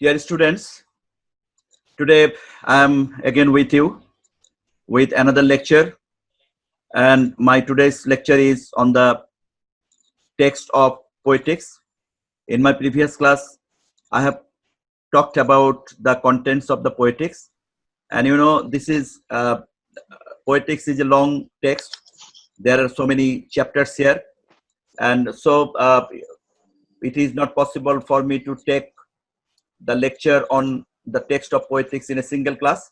Dear students, today I am again with you with another lecture, and my today's lecture is on the text of poetics. In my previous class, I have talked about the contents of the poetics, and this is poetics is a long text. There are so many chapters here, and so it is not possible for me to take the lecture on the text of poetics in a single class,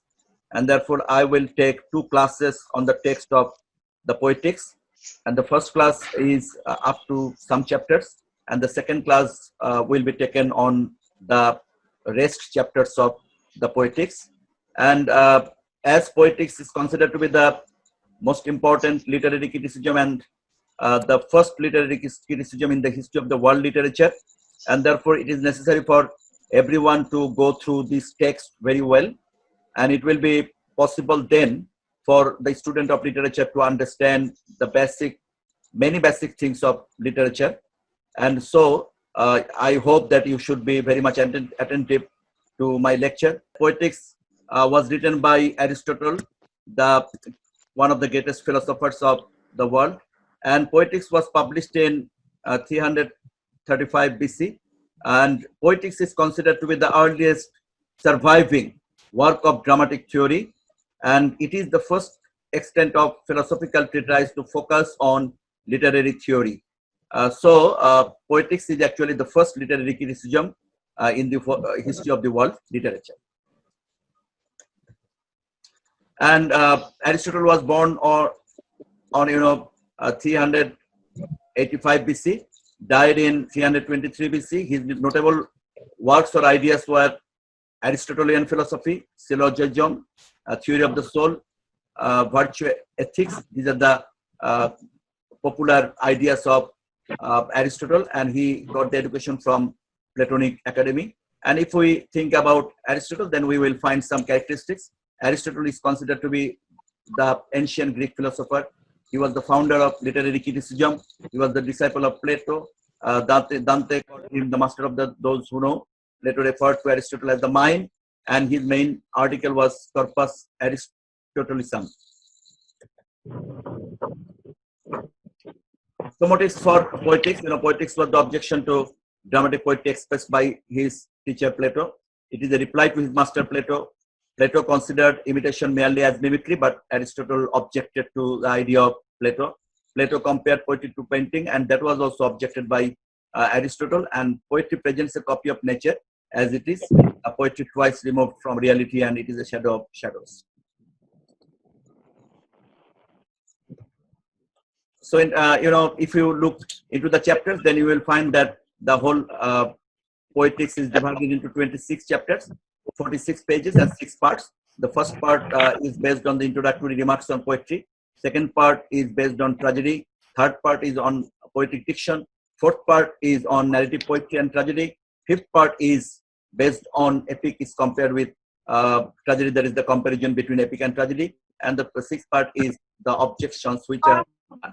and therefore I will take two classes on the text of the poetics, and the first class is up to some chapters, and the second class will be taken on the rest chapters of the poetics. And as poetics is considered to be the most important literary criticism and the first literary criticism in the history of the world literature, and therefore it is necessary for everyone to go through this text very well, and it will be possible then for the student of literature to understand the many basic things of literature. And so I hope that you should be very much attentive to my lecture. Poetics was written by Aristotle, one of the greatest philosophers of the world, and Poetics was published in 335 BC. And poetics is considered to be the earliest surviving work of dramatic theory, and it is the first extent of philosophical treatise to focus on literary theory. So poetics is actually the first literary criticism in the history of the world literature. And Aristotle was born on 385 BC. Died in 323 BC. His notable works or ideas were Aristotelian philosophy, Shirajum, theory of the soul, virtue ethics. These are the popular ideas of Aristotle, and he got the education from Platonic Academy. And if we think about Aristotle, then we will find some characteristics. Aristotle is considered to be the ancient Greek philosopher. He was the founder of literary criticism. He was the disciple of Plato. Dante called him the master of those who know. Plato referred to Aristotle as the mind, and his main article was Corpus Aristotelicum. So motives for poetics. Poetics was the objection to dramatic poetry expressed by his teacher Plato. It is a reply to his master Plato. Plato considered imitation merely as mimicry, but Aristotle objected to the idea of Plato. Plato compared poetry to painting, and that was also objected by Aristotle. And poetry presents a copy of nature as it is, a poetry twice removed from reality, and it is a shadow of shadows. So, if you look into the chapters, then you will find that the whole poetics is divided into 26 chapters, 46 pages and 6 parts. The first part is based on the introductory remarks on poetry. Second part is based on tragedy. Third part is on poetic diction. Fourth part is on narrative poetry and tragedy. Fifth part is based on epic, is compared with tragedy. There is the comparison between epic and tragedy. And the sixth part is the objections which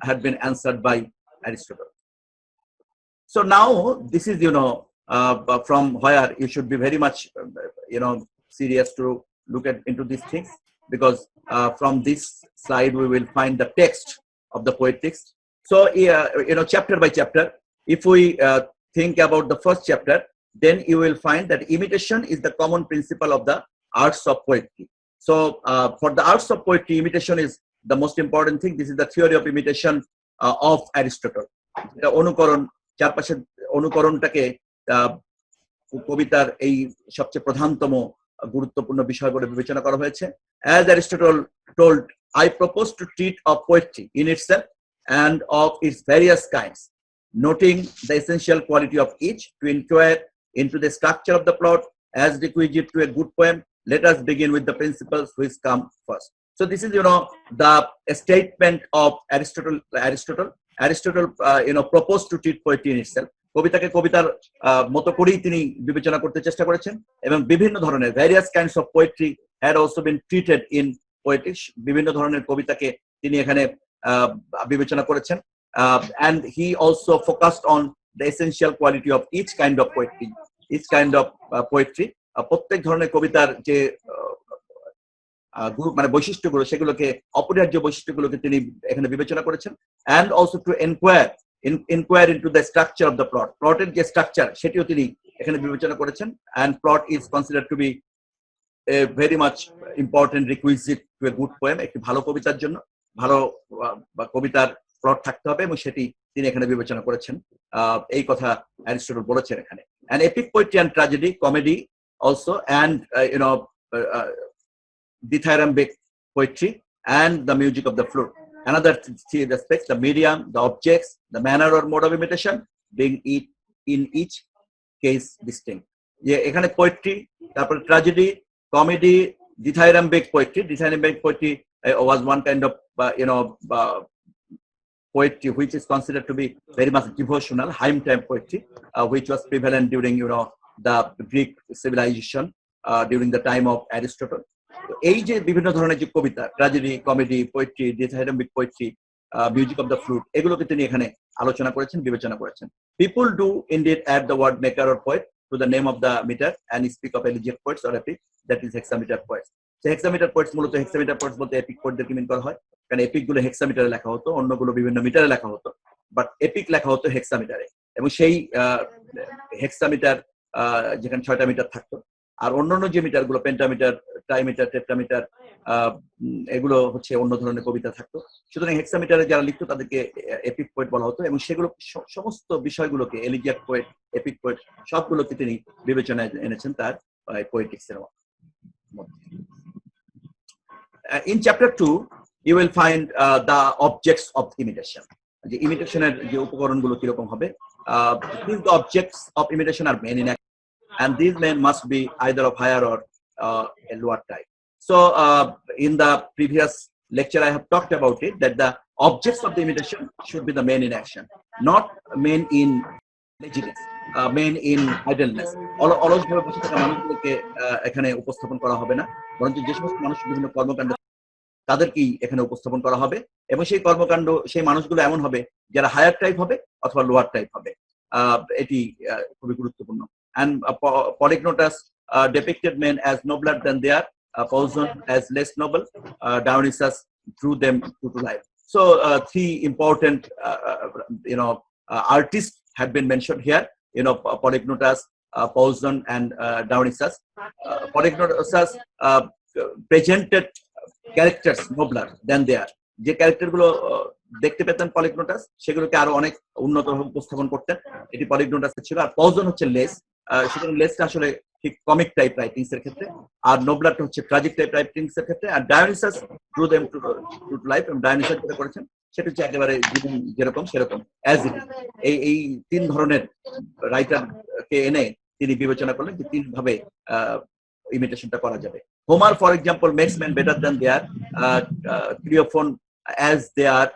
had been answered by Aristotle. So now this is, from where you should be very much, serious to look into these things, because from this slide we will find the text of the poetics. So, chapter by chapter, if we think about the first chapter, then you will find that imitation is the common principle of the arts of poetry. So, for the arts of poetry, imitation is the most important thing. This is the theory of imitation of Aristotle. The অনুকরণ, চারপাশের অনুকরণটাকে কবিতার এই সবচেয়ে প্রধানতম গুরুত্বপূর্ণ বিষয় বলে বিবেচনা করা হয়েছে. As Aristotle told, I propose to treat of poetry in itself and of its various kinds, noting the essential quality of each, to inquire into the structure of the plot as requisite to a good poem. Let us begin with the principles which come first. So this is, the statement of Aristotle. Aristotle, proposed to treat poetry in itself. কবিতাকে কবিতার মতো করেই তিনি বিবেচনা করতে চেষ্টা করেছেন, এবং বিভিন্ন ধরনের various kinds of poetry had also been treated in poetics. বিভিন্ন ধরনের কবিতাকে তিনি এখানে বিবেচনা করেছেন, and he also focused on the essential quality of each kind of poetry. প্রত্যেক ধরনের কবিতার যে মানে বৈশিষ্ট্যগুলো সেগুলোকে অপরিহার্য বৈশিষ্ট্যগুলোকে তিনি এখানে বিবেচনা করেছেন and also to inquire into the structure of the প্লটের যে স্ট্রাকচার সেটিও তিনি এখানে বিবেচনা করেছেন and plot is consider to be a very much important requisite to a good poem. একটি ভালো কবিতার জন্য ভালো কবিতার প্লট থাকতে হবে এবং সেটি তিনি এখানে বিবেচনা করেছেন। এই কথা অ্যারিস্টটল বলেছেন এখানে। And epic poetry and tragedy comedy also and dithyrambic poetry and the music of the flute. Another three aspects: the medium, the objects, the manner or mode of imitation, being in each case distinct. যে এখানে poetry, তারপর tragedy, comedy, dithyrambic poetry. Dithyrambic poetry was one kind of poetry which is considered to be very much devotional, hymn type poetry, which was prevalent during the Greek civilization during the time of Aristotle. এই যে বিভিন্ন ধরনের যে কবিতা, tragedy, comedy, poetry, dithyrambic poetry, music of the flute, এগুলোকে তিনি এখানে আলোচনা করেছেন, বিবেচনা করেছেন। People do indeed add the word maker or poet to the name of the metre and speak of elegiac poets or epic, that is hexameter poets. Hexameter poets মূলত hexameter poets বলতে epic পোয়েটদেরকে mean করা হয়, কারণ epic গুলো হেক্সামিটারে লেখা হতো, অন্যগুলো বিভিন্ন মিটারে লেখা হতো, বাট এপিক লেখা হতো হেক্সামিটারে। এবং সেই হেক্সামিটার যেখানে 6টা মিটার থাকতো, আর অন্যান্য যে মিটার গুলো পেন্টামিটার, ট্রাইমিটার, টেট্রামিটার, এগুলো হচ্ছে অন্য ধরনের কবিতা থাকতো। সুতরাং হেক্সামিটারে যারা লিখতো তাদেরকে এপিক পোয়েট বলা হতো এবং সেগুলো সমস্ত বিষয়গুলোকে এলিজিয়াক পোয়েট, এপিক পোয়েট সবগুলোকে তিনি বিবেচনায় এনেছেন তার পোয়েটিক্স এর মধ্যে। In chapter 2 you will find the objects of imitation. যে ইমিটেশনের যে উপকরণগুলো কিরকম হবে, these objects of imitation are men in action, and these men must be either of higher or a lower type. So in the previous lecture I have talked about it, that the objects of the imitation should be the men in action, not men in laziness, men in idleness. অলসভাবে বসে থাকা মানুষগুলোকে এখানে উপস্থাপন করা হবে না, বরঞ্চ যে সমস্ত মানুষ বিভিন্ন কর্মকাণ্ড তাদেরকেই এখানে উপস্থাপন করা হবে এবং সেই কর্মকাণ্ড, সেই মানুষগুলো এমন হবে যারা হায়ার টাইপ হবে অথবা লোয়ার টাইপ হবে। এটি খুবই গুরুত্বপূর্ণ। And Polygnotus depicted men as nobler than they are, Poison as less noble, Dionysus drew them to life. So three important artists have been mentioned here, Polygnotus, Poison and Dionysus. Polygnotus presented characters nobler than they are. যে ক্যারেক্টারগুলো দেখতে পেতেন পলিগনোটাস, সেগুলোকে আরো অনেক উন্নত উপস্থাপন করতেন, এটি পলিগনোটাস ছিল। আর পজন হচ্ছে লেস, সুতরাং লেসটা আসলে ঠিক কমিক টাইপ রাইটিংস এর ক্ষেত্রে, আর নোবলারটা হচ্ছে ট্র্যাজিক টাইপ রাইটিংস এর ক্ষেত্রে। আর ডায়োনিসাস ড্রু দেম টু লাইফ, এবং ডায়োনিসাস যেটা করেছেন সেটা হচ্ছে একেবারে জীবন যেরকম সেরকম, অ্যাজ ইট ইজ। এই তিন ধরনের রাইটারকে এনে তিনি বিবেচনা করলেন যে তিন ভাবে imitation করা যাবে। Homer, for example, makes men better than they are, Cleophon as they are,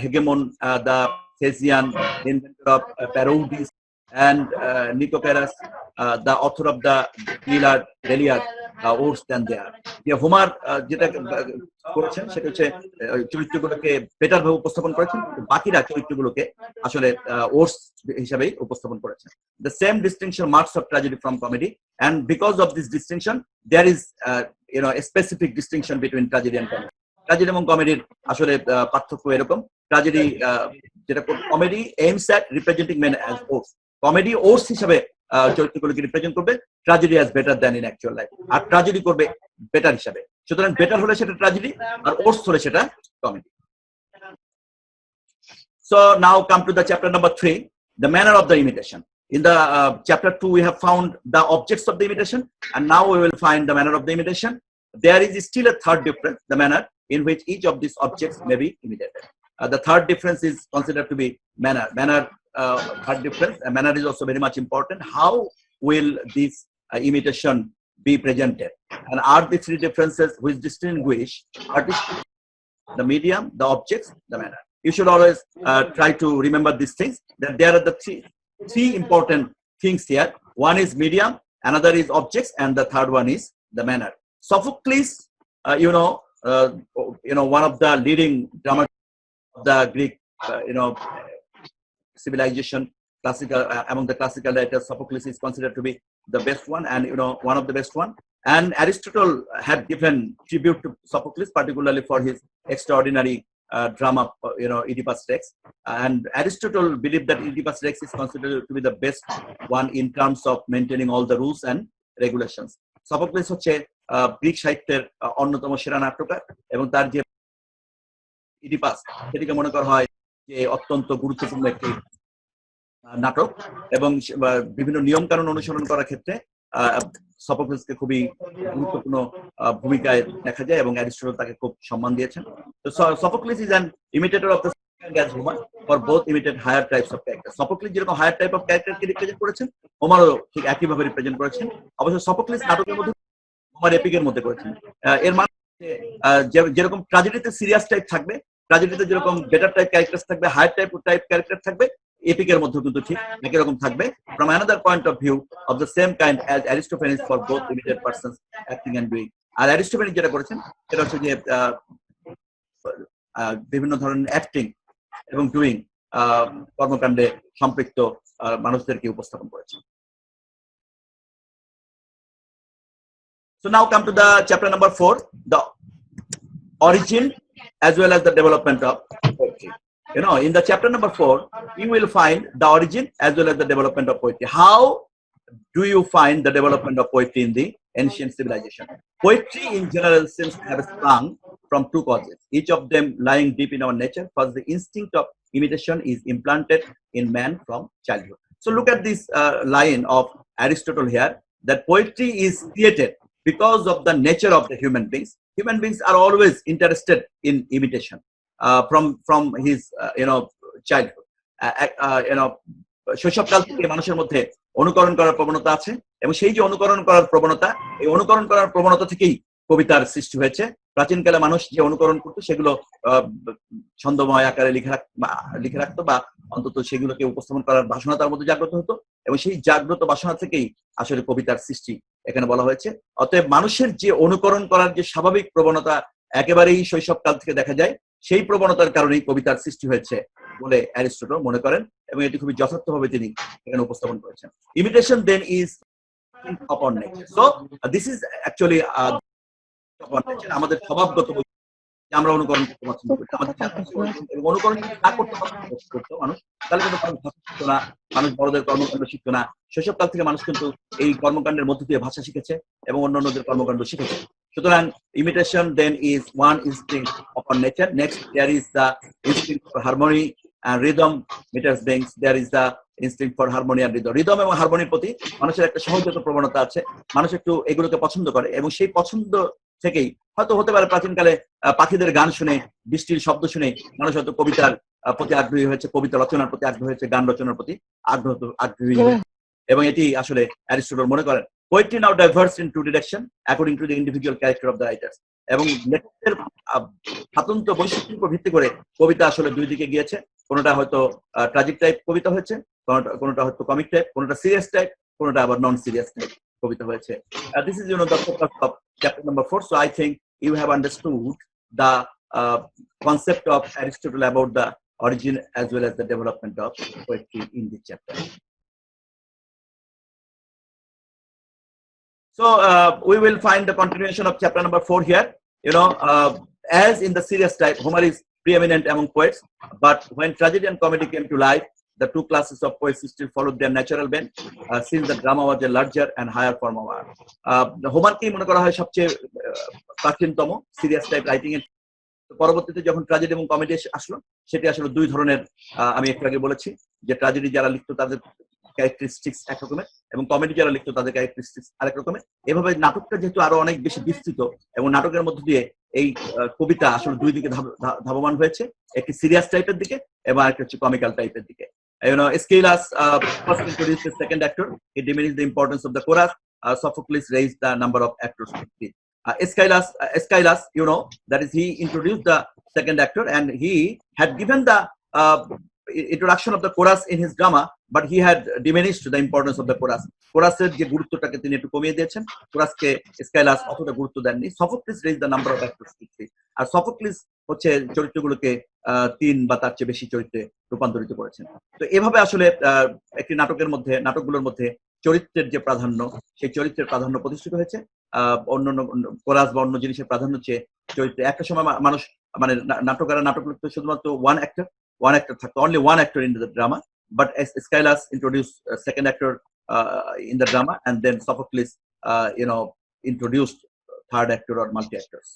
Hegemon, the Thesian inventor of parodies, and Nicoparus, the author of the Iliad, worse than they are. Homer যেটা করেছেন সেটা হচ্ছে চরিত্রগুলোকে better ভাবে উপস্থাপন করেছেন, বাকিরা চরিত্রগুলোকে আসলে ওর্স হিসাবেই উপস্থাপন করেছেন। The same distinction marks of tragedy from comedy, and because of this distinction there is a specific distinction between tragedy and comedy. Tragedy এবং কমেডির আসলে পার্থক্য এরকম, ট্র্যাজেডি যেটা comedy aims at representing men as worse, comedy worse হিসাবে চরিত্রগুলোকে represent করবে, tragedy as better than in actual life, আর ট্র্যাজেডি করবে বেটার হিসাবে। সুতরাং বেটার হলে সেটা ট্র্যাজেডি, আর ওর্স হলে সেটা comedy. So now come to the chapter number 3, the manner of the imitation. In the chapter 2 we have found the objects of the imitation, and now we will find the manner of the imitation. There is still a third difference, the manner in which each of these objects may be imitated. The third difference is considered to be manner. Third difference, manner is also very much important. How will this imitation be presented? And are the three differences which distinguish the medium, the objects, the manner? You should always try to remember these things, that there are the three important things here. One is medium, another is objects, and the third one is the manner. Sophocles, one of the leading dramatists of the Greek, civilization, classical among the classical writers, Sophocles is considered to be the best one, and one of the best one. And Aristotle had given tribute to Sophocles, particularly for his extraordinary drama, Oedipus Rex. And Aristotle believed that Oedipus Rex is considered to be the best one in terms of maintaining all the rules and regulations. Sophocles হচ্ছে Greek সাহিত্যের অন্যতম সেরা নাট্যকার, এবং তার যে Oedipus সেটিকে মনে করা হয় যে অত্যন্ত গুরুত্বপূর্ণ একটি নাটক, এবং বিভিন্ন নিয়ম কানুন অনুসরণ করার ক্ষেত্রে সফোক্লেসকে খুবই গুরুত্বপূর্ণ ভূমিকায় দেখা যায়, এবং অ্যারিস্টটল তাকে খুব সম্মান দিয়েছেন। তো Sophocles is an imitator of the as Homer, for both imitate higher types of characters. Sophocles যেরকম হায়ার টাইপ অফ ক্যারেক্টারকে রিপ্রেজেন্ট করেছেন, হোমারও ঠিক একইভাবে রিপ্রেজেন্ট করেছেন। অবশ্য সফোক্লেস নাটকের মধ্যে, হোমার এপিকের মধ্যে করেছেন। এর মানে যেরকম ট্র্যাজেডিতে সিরিয়াস টাইপ থাকবে, ট্র্যাজেডিতে যেরকম বেটার টাইপ ক্যারেক্টার থাকবে, হায়ার টাইপ ক্যারেক্টার থাকবে, এপিকের মধ্যে কিন্তু ঠিক একই রকম থাকবে। From another point of view of the same kind as Aristophanes for both imitate persons acting and doing. আর অ্যারিস্টোফেনিস যেটা করেছেন সেটা হচ্ছে যে বিভিন্ন ধরনের অ্যাক্টিং এবং ডুইং কর্মকাণ্ডে সম্পৃক্ত মানুষদেরকে উপস্থাপন করেছেন। So now come to the chapter number 4, the origin as well as the development of poetry. In the chapter number 4, you will find the origin as well as the development of poetry. How do you find the development of poetry in the ancient civilization? Poetry in general seems to have sprung from two causes, each of them lying deep in our nature. First, the instinct of imitation is implanted in man from childhood. So look at this line of Aristotle here, that poetry is created because of the nature of the human beings. Human beings are always interested in imitation from his childhood. শৈশবকাল থেকে মানুষের মধ্যে অনুকরণ করার প্রবণতা আছে, এবং সেই যে অনুকরণ করার প্রবণতা, এই অনুকরণ করার প্রবণতা থেকেই কবিতার সৃষ্টি হয়েছে। প্রাচীনকালে মানুষ যে অনুকরণ করতো সেগুলো ছন্দময় আকারে লিখে রাখতো, বা অন্তত সেগুলোকে উপস্থাপন করার বাসনা তার মধ্যে জাগ্রত হতো, এবং সেই জাগ্রত বাসনা থেকেই আসলে কবিতার সৃষ্টি এখানে বলা হয়েছে। অতএব মানুষের যে অনুকরণ করার যে স্বাভাবিক প্রবণতা একেবারেই শৈশবকাল থেকে দেখা যায়, সেই প্রবণতার কারণেই কবিতার সৃষ্টি হয়েছে বলে অ্যারিস্টটল মনে করেন, এবং এটি খুবই যথার্থভাবে তিনি এখানে উপস্থাপন করেছেন। Imitation then is upon nature. So this is actually upon nature, আমাদের স্বভাবগত আমরা অনুকরণ করতে পছন্দ করি। আমাদের অনুকরণ না করতে পছন্দ মানুষ, তাহলে কিন্তু মানুষ ভাষা শিখতো না, মানুষ বড়দের কর্মকাণ্ড শিখতো না। শৈশবকাল থেকে মানুষ কিন্তু এই কর্মকাণ্ডের মধ্য দিয়ে ভাষা শিখেছে এবং অন্যান্যদের কর্মকাণ্ড শিখেছে। সুতরাং imitation then is one instinct upon nature. Next, there is the instinct for harmony and rhythm. Meters beings, there is the instinct for harmony and rhythm. Rhythm এবং হারমোনির প্রতি মানুষের একটা সহজাত প্রবণতা আছে, মানুষ একটু এগুলোকে পছন্দ করে, এবং সেই পছন্দ থেকেই হয়তো হতে পারে প্রাচীনকালে পাখিদের গান শুনে, বৃষ্টির শব্দ শুনে মানুষ হয়তো কবিতার প্রতি আগ্রহী হয়েছে, কবিতা রচনার প্রতি আগ্রহী হয়েছে, গান রচনার প্রতি আগ্রহী হয়েছে, এবং এটি আসলে অ্যারিস্টটল মনে করেন। Poetry now diverges in two directions according to the individual character of the writers. এবং লেখকের স্বাতন্ত্র্য বৈশিষ্ট্যের উপর ভিত্তি করে কবিতা আসলে দুই দিকে গিয়েছে। কোনোটা হয়তো ট্র্যাজিক টাইপ কবিতা হয়েছে, কোনোটা হয়তো কমিক টাইপ, কোনোটা সিরিয়াস টাইপ, কোনোটা আবার নন সিরিয়াস টাইপ কবিতা হয়েছে। This is the focus of chapter number 4. So I think you have understood the concept of Aristotle about the origin as well as the development of poetry in this chapter. So we will find the continuation of chapter number 4 here. As in the serious type, Homer is preeminent among poets, but when tragedy and comedy came to life, the two classes of poets still followed their natural bent, since the drama was a larger and higher form of art. হোমারকেই মনে করা হয় সবচেয়ে প্রাচীনতম serious type writing এর। পরবর্তীতে যখন tragedy এবং comedy আসলো, সেটি আসলে দুই ধরনের, আমি একটু আগে বলেছি যে ট্র্যাজেডি যারা লিখতো তাদের ক্যারেক্টারিস্টিক্স এক রকমের, এবং কমেডি যারা লিখতো তাদের ক্যারেক্টারিস্টিক্স আরেক রকমের। এভাবে নাটকটা যেহেতু আরো অনেক বেশি বিস্তৃত, এবং নাটকের মধ্যে দিয়ে এই কবিতা আসলে দুই দিকে ধাবমান হয়েছে, একটি সিরিয়াস টাইপের দিকে এবং আরেকটা হচ্ছে কমিক্যাল টাইপের দিকে। Aeschylus first introduced the second actor. He diminished the importance of the chorus. Sophocles raised the number of actors to 3. Aeschylus, that is, he introduced the second actor, and he had given the introduction of the chorus in his drama, but he had diminished the importance of the chorus. Chorusের যে গুরুত্বটাকে তিনি একটু কমিয়ে দিয়েছেন, chorusকে Aeschylus অতটা গুরুত্ব দেননি। Sophocles raised the number of actors to 3. R Sophocles হচ্ছে চরিত্রগুলোকে তিন বা তার চেয়ে বেশি চরিত্রে রূপান্তরিত করেছেন। তো এভাবে আসলে একটি নাটকের মধ্যে, নাটকগুলোর মধ্যে চরিত্রের যে প্রাধান্য, সেই চরিত্রের প্রাধান্য প্রতিষ্ঠিত হয়েছে। অন্যান্য কোরাস বা অন্য জিনিসের প্রাধান্য চেয়ে চরিত্রে একটা সময় মানুষ মানে নাটকেরা নাটক লিখতে শুধুমাত্র ওয়ান অ্যাক্টর থাকতো, only one actor in the drama, but Aeschylus introduced second actor in the drama, and then Sophocles introduced third actor or multi actors.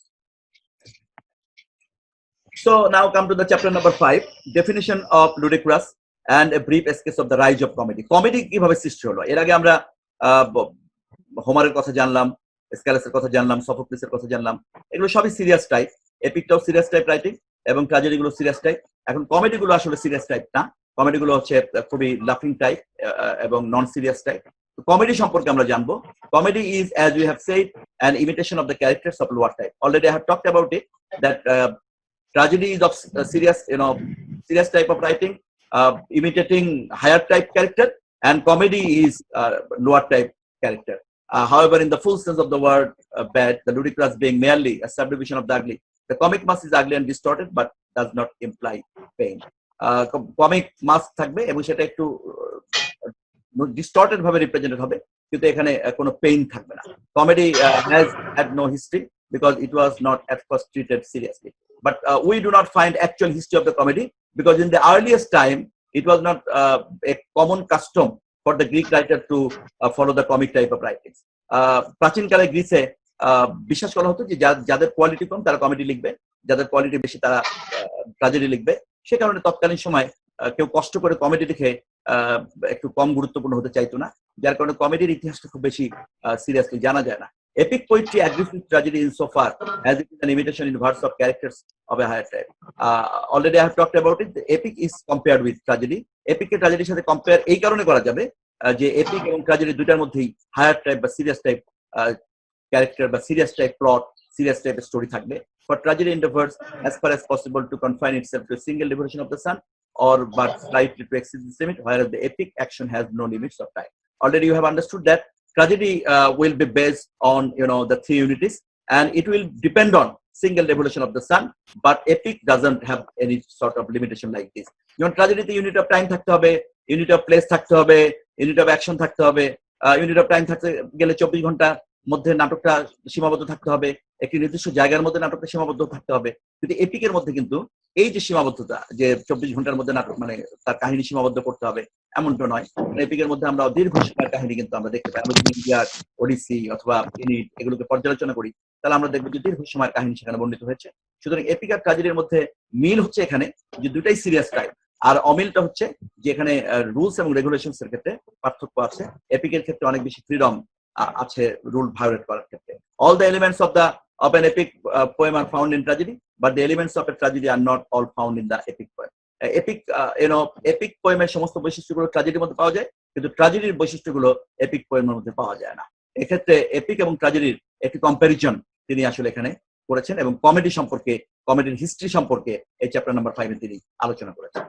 So now come to the chapter number 5, definition of ludicrous and a brief sketch of the rise of comedy. Comedy কিভাবে সৃষ্টি হলো? এর আগে আমরা হোমারের কথা জানলাম, এসক্যালাসের কথা জানলাম, সফোক্লিসের কথা জানলাম। এগুলো সবই সিরিয়াস টাইপ, এপিকটাও সিরিয়াস টাইপ রাইটিং এবং ট্র্যাজেডি গুলো সিরিয়াস টাইপ। এখন কমেডি গুলো আসলে সিরিয়াস টাইপ না, কমেডি গুলো হচ্ছে খুবই লাফিং টাইপ এবং নন সিরিয়াস টাইপ। কমেডি সম্পর্কে আমরা জানবো। Comedy is, as we have said, an imitation of the characters of lower type. Already I have talked about it, that tragedy is of serious type of writing, imitating higher type character, and comedy is lower type character. However, in the full sense of the word bad, the ludicrous being merely a subdivision of the ugly, the comic mask is ugly and distorted, but does not imply pain. Comic mask থাকবে এবং সেটা একটু distorted ভাবে represented হবে, কিন্তু এখানে কোনো pain থাকবে না। Comedy has had no history because it was not at first treated seriously. But we do not find actual history of the comedy, because in the earliest time it was not a common custom for the Greek writer to follow the comic type of writings. প্রাচীনকালে গ্রিসে বিশ্বাস করা হতো যে যাদের quality কম তারা comedy লিখবে, যাদের quality বেশি তারা ট্র্যাজেডি লিখবে। সে কারণে তৎকালীন সময় কেউ কষ্ট করে কমেডি লিখে একটু কম গুরুত্বপূর্ণ হতে চাইতো না, যার কারণে কমেডির ইতিহাসটা খুব বেশি সিরিয়াসলি জানা যায় না। Epic poetry agrees with tragedy insofar as it is an imitation in verse of characters of a higher type. Already I have talked about it. The epic is compared with tragedy. Epic কে ট্র্যাজেডির সাথে compare এই কারণে করা যাবে যে epic এবং tragedy দুটার মধ্যেই higher type বা সিরিয়াস টাইপ ক্যারেক্টার বা সিরিয়াস টাইপ প্লট, সিরিয়াস টাইপের স্টোরি থাকবে। For tragedy endeavors as far as possible to confine itself to a single revolution of the sun, or but slightly to exceed this limit, whereas the epic action has no limits of time. Already you have understood that tragedy will be based on the three unities, and it will depend on single revolution of the sun, but epic doesn't have any sort of limitation like this. Tragedy the unit of time থাকতে হবে, unit of place থাকতে হবে, unit of action থাকতে হবে, unit of time থাকতে গেলে 24 ঘন্টা মধ্যে নাটকটা সীমাবদ্ধ থাকতে হবে, একটি নির্দিষ্ট জায়গার মধ্যে নাটকটা সীমাবদ্ধ থাকতে হবে। কিন্তু এপিকের মধ্যে কিন্তু এই যে সীমাবদ্ধতা, যে 24 ঘন্টার মধ্যে নাটক মানে তার কাহিনী সীমাবদ্ধ করতে হবে এমনটা নয়। এপিকের মধ্যে আমরা দীর্ঘ সময়ের কাহিনী কিন্তু আমরা দেখতে পাই। আমরা যদি ইলিয়াড, ওডিসি অথবা ইনিড এগুলোকে পর্যালোচনা করি, তাহলে আমরা দেখবো যে দীর্ঘ সময়ের কাহিনী সেখানে বর্ণিত হয়েছে। সুতরাং এপিক আর ট্র্যাজেডির মধ্যে মিল হচ্ছে এখানে যে দুটাই সিরিয়াস টাইপ, আর অমিলটা হচ্ছে যে এখানে রুলস এবং রেগুলেশনস এর ক্ষেত্রে পার্থক্য আছে। এপিকের ক্ষেত্রে অনেক বেশি ফ্রিডম আছে রুল ভায়োলেট করার ক্ষেত্রে। All the elements of an epic poem are found in tragedy, but the elements of a tragedy are not all found in the epic poem. Epic poemer সমস্ত বৈশিষ্ট্যগুলো ট্র্যাজেডির মধ্যে পাওয়া যায়, কিন্তু ট্র্যাজেডির বৈশিষ্ট্যগুলো এপিক পোয়েমের মধ্যে পাওয়া যায় না। এক্ষেত্রে এপিক এবং ট্র্যাজেডির একটি কম্প্যারিজন তিনি আসলে এখানে করেছেন, এবং কমেডি সম্পর্কে, কমেডির হিস্ট্রি সম্পর্কে এই চ্যাপ্টার নাম্বার 5 এ তিনি আলোচনা করেছেন।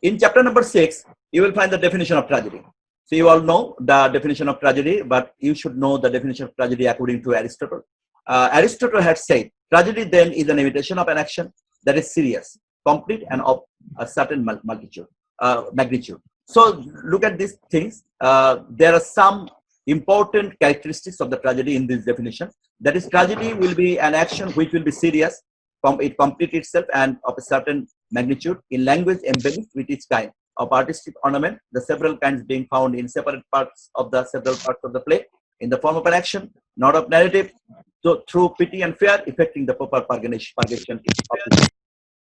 In chapter number 6, you will find the definition of tragedy. So you all know the definition of tragedy, but you should know the definition of tragedy according to Aristotle. Aristotle had said, tragedy then is an imitation of an action that is serious, complete, and of a certain magnitude. So look at these things. There are some important characteristics of the tragedy in this definition. That is, tragedy will be an action which will be serious, it complete itself, and of a certain magnitude, in language embellished with its kind of artistic ornament, the several kinds being found in separate parts of the several parts of the play, in the form of an action, not of narrative, through pity and fear, effecting the proper purgation.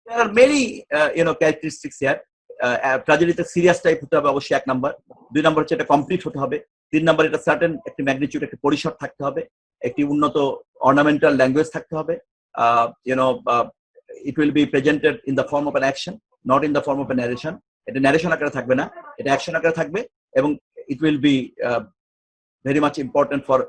There are many characteristics here. ট্র্যাজেডিতে serious type হতে হবে অবশ্যই 1 number, 2 number হচ্ছে এটা complete হতে হবে, 3 number এটা certain একটি ম্যাগনিটিউড, একটি পরিসর থাকতে হবে, একটি উন্নত অর্নামেন্টাল ল্যাঙ্গুয়েজ থাকতে হবে। It will be presented in the form of an action, not in the form of a narration. এটা ন্যারেশন আকারে থাকবে না, এটা অ্যাকশন আকারে থাকবে, এবং it will be very much important for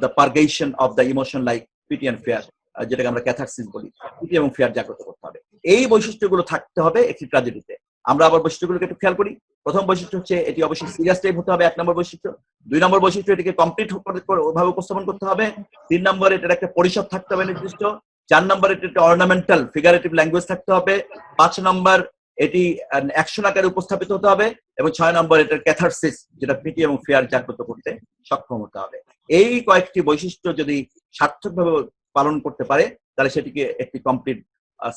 the purgation of the emotion like pity and fear, যেটাকে আমরা ক্যাথারসিস বলি। পিটি এবং ফিয়ার জাগ্রত করতে হবে। এই বৈশিষ্ট্যগুলো থাকতে হবে একটি ট্র্যাজেডিতে। আমরা আবার বৈশিষ্ট্যগুলোকে একটু খেয়াল করি। প্রথম বৈশিষ্ট্য হচ্ছে এটি অবশ্যই সিরিয়াস টাইপ হতে হবে, 1 নম্বর বৈশিষ্ট্য। 2 নম্বর বৈশিষ্ট্য এটিকে কমপ্লিট ভাবে উপস্থাপন করতে হবে। 3 নম্বর এটার একটা পরিসর থাকতে হবে নির্দিষ্ট। 4 নম্বর এটি একটা অর্নামেন্টাল ফিগারেটিভ ল্যাঙ্গুয়েজ থাকতে হবে। 5 নম্বর এটি অ্যাকশন আকারে উপস্থাপিত হতে হবে, এবং 6 নম্বর এটার ক্যাথারসিস, যেটা পিটি এবং ফিয়ার জাগ্রত করতে সক্ষম হতে হবে। এই কয়েকটি বৈশিষ্ট্য যদি সার্থকভাবে পালন করতে পারে তাহলে সেটিকে একটি কমপ্লিট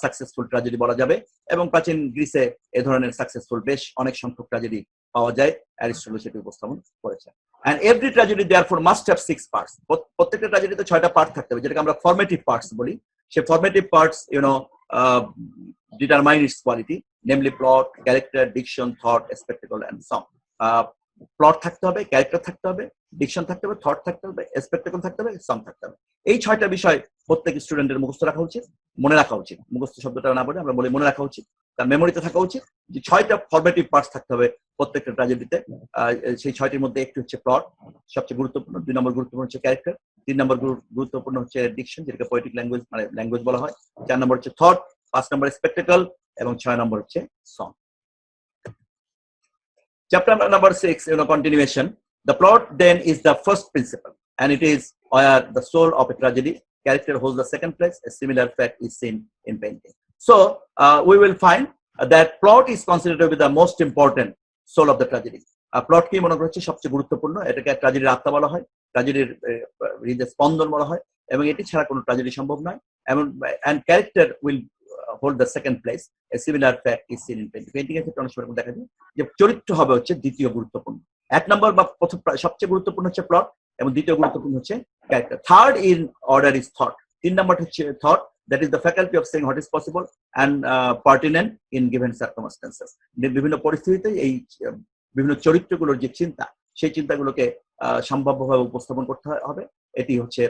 সাকসেসফুল ট্র্যাজেডি বলা যাবে। এবং প্রাচীন গ্রিসে এ ধরনের সাকসেসফুল বেশ অনেক সংখ্যক ট্র্যাজেডি পাওয়া যায়, অ্যারিস্টটল সেটি উপস্থাপন করেছে। And every tragedy therefore must have 6 parts. প্রত্যেকটা ট্র্যাজেডিতে 6টা পার্ট থাকতে হবে, যেটাকে আমরা ফর্মেটিভ পার্টস বলি। সেই formative parts determine its quality, namely plot, character, diction, thought, spectacle and song. Plot থাকতে হবে, ক্যারেক্টার থাকতে হবে, ডিকশন থাকতে হবে, থট থাকতে হবে, স্পেকটেকল থাকতে হবে, সং থাকতে হবে। এই 6টা বিষয় প্রত্যেক স্টুডেন্টের মুখস্থ রাখা উচিত, মনে রাখা উচিত। মুখস্থ শব্দটা না বলে আমরা বলি মনে রাখা উচিত, তার মেমোরিতে থাকা উচিত যে 6টা ফর্মেটিভ পার্টস থাকতে হবে প্রত্যেকটা ট্র্যাজেডিতে। সেই 6টির মধ্যে একটি হচ্ছে প্লট, সবচেয়ে গুরুত্বপূর্ণ। 2 নম্বর গুরুত্বপূর্ণ হচ্ছে ক্যারেক্টার। 3 নম্বর গুরুত্বপূর্ণ হচ্ছে ডিকশন, যেটাকে পোয়েটিক ল্যাঙ্গুয়েজ মানে ল্যাঙ্গুয়েজ বলা হয়। 4 নম্বর হচ্ছে থট, 5 নম্বর স্পেকটেকল এবং 6 নম্বর হচ্ছে song. Chapter number 6, continuation. The plot then is the first principle, and it is where the soul of a tragedy. Character holds the second place. A similar fact is seen in painting. So we will find that plot is considered to be the most important soul of the tragedy. Plot কি মনে করছে সবচেয়ে গুরুত্বপূর্ণ, এটাকে ট্র্যাজেডির আত্মা বলা হয়, ট্র্যাজেডির হৃদয় স্পন্দন বলা হয়, এবং এটি ছাড়া কোনো ট্র্যাজেডি সম্ভব নয়। And character will hold the second place. A similar fact is seen in painting. Painting এর ক্ষেত্রে অনেক সময় দেখা যায় যে চরিত্র হবে হচ্ছে দ্বিতীয় গুরুত্বপূর্ণ। 1 নম্বর বা প্রথম সবচেয়ে গুরুত্বপূর্ণ হচ্ছে প্লট, এবং দ্বিতীয় গুরুত্বপূর্ণ হচ্ছে character. Third in order is thought. 3 নম্বর হচ্ছে thought, that is the faculty of saying what is possible and pertinent in given circumstances. বিভিন্ন পরিস্থিতিতে এই বিভিন্ন চরিত্রগুলোর যে চিন্তা, সেই চিন্তাগুলোকে সম্ভাব্যভাবে উপস্থাপন করতে হবে, এটি হচ্ছে